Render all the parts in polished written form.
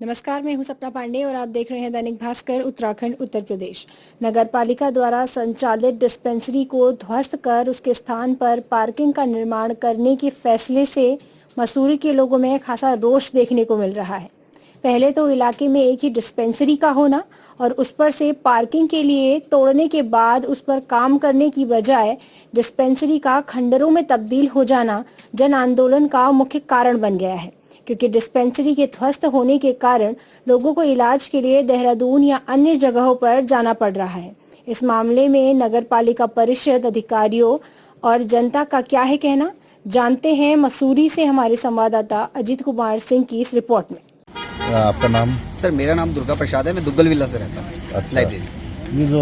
नमस्कार, मैं हूं सपना पांडे और आप देख रहे हैं दैनिक भास्कर उत्तराखंड उत्तर प्रदेश। नगर पालिका द्वारा संचालित डिस्पेंसरी को ध्वस्त कर उसके स्थान पर पार्किंग का निर्माण करने के फैसले से मसूरी के लोगों में खासा रोष देखने को मिल रहा है। पहले तो इलाके में एक ही डिस्पेंसरी का होना और उस पर से पार्किंग के लिए तोड़ने के बाद उस पर काम करने की बजाय डिस्पेंसरी का खंडरों में तब्दील हो जाना जन आंदोलन का मुख्य कारण बन गया है, क्योंकि डिस्पेंसरी के ध्वस्त होने के कारण लोगों को इलाज के लिए देहरादून या अन्य जगहों पर जाना पड़ रहा है। इस मामले में नगर पालिका परिषद अधिकारियों और जनता का क्या है कहना, जानते हैं मसूरी से हमारे संवाददाता अजीत कुमार सिंह की इस रिपोर्ट में। आपका नाम? सर मेरा नाम दुर्गा प्रसाद है, मैं दुग्गल विला से रहता हूँ। अच्छा। लाइब्रेरी। ये जो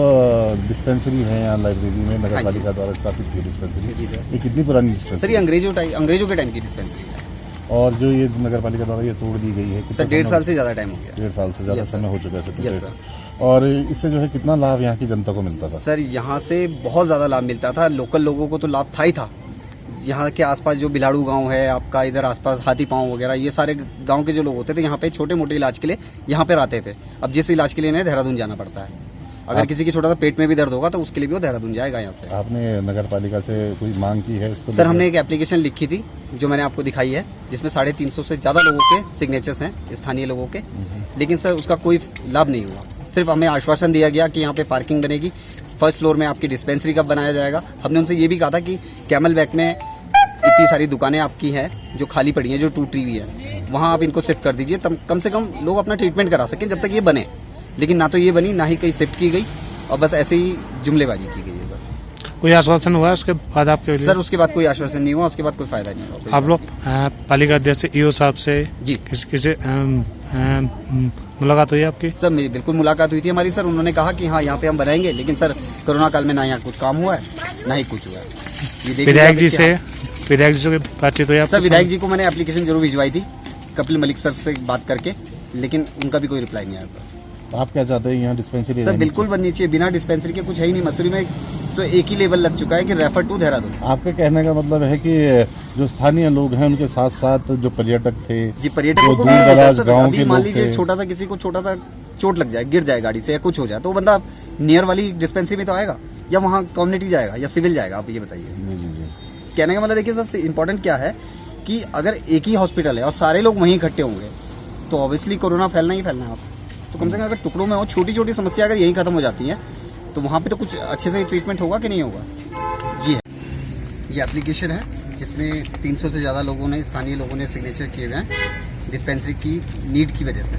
डिस्पेंसरी है यहाँ लाइब्रेरी में नगर पालिका द्वारा स्थापित की डिस्पेंसरी, जी सर। ये कितनी पुरानी डिस्पेंसरी? सर ये अंग्रेजों के टाइम की डिस्पेंसरी है। और जो ये नगर पालिका द्वारा ये तोड़ दी गई है, सर 1.5 साल से ज्यादा टाइम हो गया। 1.5 साल से ज्यादा समय हो चुका है। Yes sir. और इससे जो है कितना लाभ यहाँ की जनता को मिलता था? सर यहाँ से बहुत ज्यादा लाभ मिलता था, लोकल लोगों को तो लाभ था ही था। यहाँ के आसपास जो बिलाड़ू गांव है आपका, इधर आसपास हाथी पांव वगैरह, ये सारे गांव के जो लोग होते थे यहाँ पे छोटे मोटे इलाज के लिए यहाँ पे आते थे। अब जिस इलाज के लिए इन्हें देहरादून जाना पड़ता है। अगर किसी की छोटा सा पेट में भी दर्द होगा तो उसके लिए भी वो देहरादून जाएगा यहाँ से। आपने नगर पालिका से कोई मांग की है इसको? सर हमने एक एप्लीकेशन लिखी थी जो मैंने आपको दिखाई है, जिसमें 350 से ज्यादा लोगों के सिग्नेचर्स हैं, स्थानीय लोगों के। लेकिन सर उसका कोई लाभ नहीं हुआ। सिर्फ हमें आश्वासन दिया गया कि यहाँ पे पार्किंग बनेगी, फर्स्ट फ्लोर में आपकी डिस्पेंसरी कब बनाया जाएगा। हमने उनसे ये भी कहा था कि कैमल बैक में इतनी सारी दुकानें आपकी हैं जो खाली पड़ी हैं, जो टूटी हुई है, वहाँ आप इनको शिफ्ट कर दीजिए, तब कम से कम लोग अपना ट्रीटमेंट करा सकें जब तक ये बने। लेकिन ना तो ये बनी, ना ही कहीं शिफ्ट की गई, और बस ऐसे ही जुमलेबाजी की गई है। सर कोई आश्वासन हुआ उसके बाद आपके लिए? सर उसके बाद कोई आश्वासन नहीं हुआ, उसके बाद कोई फायदा नहीं हुआ। आप लोग पालिका अध्यक्ष ईओ साहब से जी किसी मुलाकात हुई आपकी? सर मेरी बिल्कुल मुलाकात हुई थी हमारी। सर उन्होंने कहा कि हाँ यहाँ पे हम बनाएंगे, लेकिन सर कोरोना काल में ना यहाँ कुछ काम हुआ है, ना ही कुछ हुआ है। विधायक जी से बातचीत हुई? सर विधायक जी को मैंने एप्लीकेशन जरूर भिजवाई थी कपिल मलिक सर से बात करके, लेकिन उनका भी कोई रिप्लाई नहीं आया। सर आप क्या चाहते हैं यहाँ डिस्पेंसरी? सर बिल्कुल बननी चाहिए, बिना डिस्पेंसरी के कुछ है ही नहीं। मसूरी में तो एक ही लेवल लग चुका है कि रेफर टू देहरादून। आपके कहने का मतलब है कि जो स्थानीय लोग हैं उनके साथ साथ जो पर्यटक थे, जी पर्यटकों को भी गाँव के मान लोग लीजिए थे, छोटा सा किसी को छोटा सा चोट लग जाए, गिर जाए गाड़ी से या कुछ हो जाए, तो वो बंदा नियर वाली डिस्पेंसरी में तो आएगा या वहाँ कम्युनिटी जाएगा या सिविल जाएगा? आप ये बताइए। कहने का मतलब देखिए सर इम्पोर्टेंट क्या है कि अगर एक ही हॉस्पिटल है और सारे लोग वहीं इकट्ठे होंगे तो ऑब्वियसली कोरोना फैलना ही फैलना है। तो कम से कम अगर टुकड़ों में हो, छोटी छोटी समस्या अगर यहीं खत्म हो जाती है तो वहाँ पे तो कुछ अच्छे से ट्रीटमेंट होगा कि नहीं होगा। जी है, ये एप्लीकेशन है जिसमें 300 से ज़्यादा लोगों ने, स्थानीय लोगों ने सिग्नेचर किए हुए हैं डिस्पेंसरी की नीड की वजह से।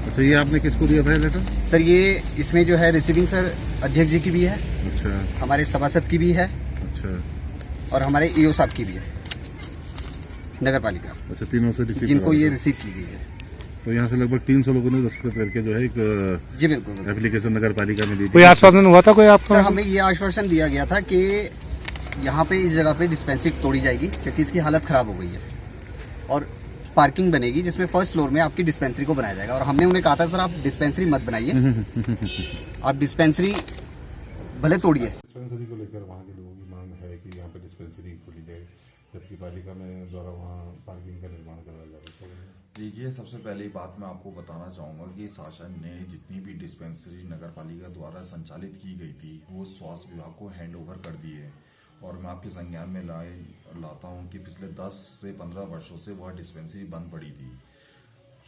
अच्छा, ये आपने किसको दिया था लेटर? सर ये इसमें जो है रिसीविंग सर अध्यक्ष जी की भी है, अच्छा, हमारे सभासद की भी है, अच्छा, और हमारे ईओ साहब की भी है नगर पालिका। अच्छा, तीनों से रिसीव, जिनको ये रिसीव की गई है। तो यहाँ से लगभग 300 लोगों ने दस्तखत करके जो है एक जी बिल्कुल एप्लीकेशन नगर पालिका में दी थी। कोई आश्वासन हुआ था कोई आपको? सर हमें ये आश्वासन दिया गया था कि यहाँ पे इस जगह पे डिस्पेंसरी तोड़ी जाएगी क्योंकि इसकी हालत खराब हो गई है, और पार्किंग बनेगी जिसमें फर्स्ट फ्लोर में आपकी डिस्पेंसरी को बनाया जाएगा। और हमने उन्हें कहा था सर आप डिस्पेंसरी मत बनाइए, आप डिस्पेंसरी भले तोड़िए। डिस्पेंसरी को लेकर वहाँ के लोगों की मांग है कि यहाँ पे डिस्पेंसरी खोली जाए, जबकि पालिका में द्वारा वहाँ पार्किंग का निर्माण कराया जा रहा है। देखिए, सबसे पहली बात मैं आपको बताना चाहूँगा कि शासन ने जितनी भी डिस्पेंसरी नगर पालिका द्वारा संचालित की गई थी वो स्वास्थ्य विभाग को हैंड ओवर कर दी है। और मैं आपके संज्ञान में लाता हूँ कि पिछले 10 से 15 वर्षों से वह डिस्पेंसरी बंद पड़ी थी।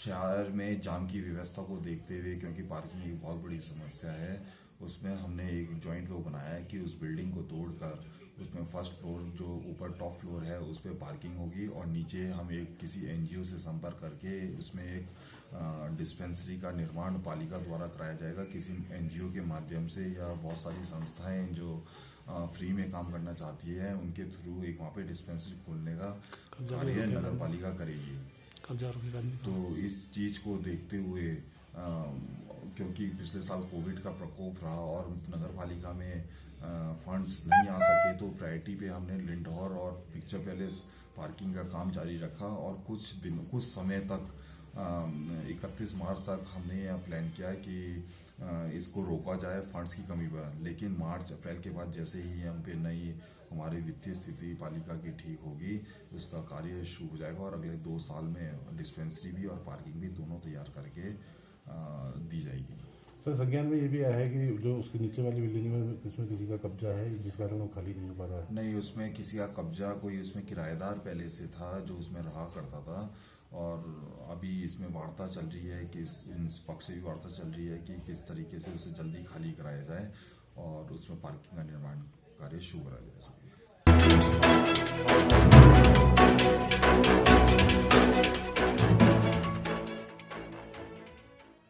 शहर में जाम की व्यवस्था को देखते हुए, क्योंकि पार्किंग एक बहुत बड़ी समस्या है, उसमें हमने एक जॉइंट फ्लो बनाया है कि उस बिल्डिंग को तोड़कर उसमें फर्स्ट फ्लोर जो ऊपर टॉप फ्लोर है उस पर पार्किंग होगी, और नीचे हम एक किसी एनजीओ से संपर्क करके उसमें एक डिस्पेंसरी का निर्माण पालिका द्वारा कराया जाएगा किसी एनजीओ के माध्यम से, या बहुत सारी संस्थाएं जो फ्री में काम करना चाहती है उनके थ्रू एक वहाँ पे डिस्पेंसरी खोलने का कार्य नगर पालिका करेगी। तो इस चीज को देखते हुए क्योंकि पिछले साल कोविड का प्रकोप रहा और नगर पालिका में फंड्स नहीं आ सके, तो प्रायोरिटी पे हमने लिंडौर और पिक्चर पैलेस पार्किंग का काम जारी रखा, और कुछ समय तक 31 मार्च तक हमने यह प्लान किया है कि इसको रोका जाए फंड्स की कमी पर, लेकिन मार्च अप्रैल के बाद जैसे ही हम पे नई हमारी वित्तीय स्थिति पालिका की ठीक होगी उसका कार्य शुरू हो जाएगा और अगले 2 साल में डिस्पेंसरी भी और पार्किंग भी दोनों तैयार करके दी जाएगी। सर संज्ञान में ये भी आया है कि जो उसके नीचे वाली बिल्डिंग में इसमें किसी का कब्जा है जिस कारण वो खाली नहीं हो पा रहा है। नहीं, उसमें किसी का कब्जा, कोई उसमें किराएदार पहले से था जो उसमें रहा करता था और अभी इसमें वार्ता चल रही है कि इस पक्ष से भी वार्ता चल रही है कि किस तरीके से उसे जल्दी खाली कराया जाए और उसमें पार्किंग का निर्माण कार्य शुरू कराया जा सके।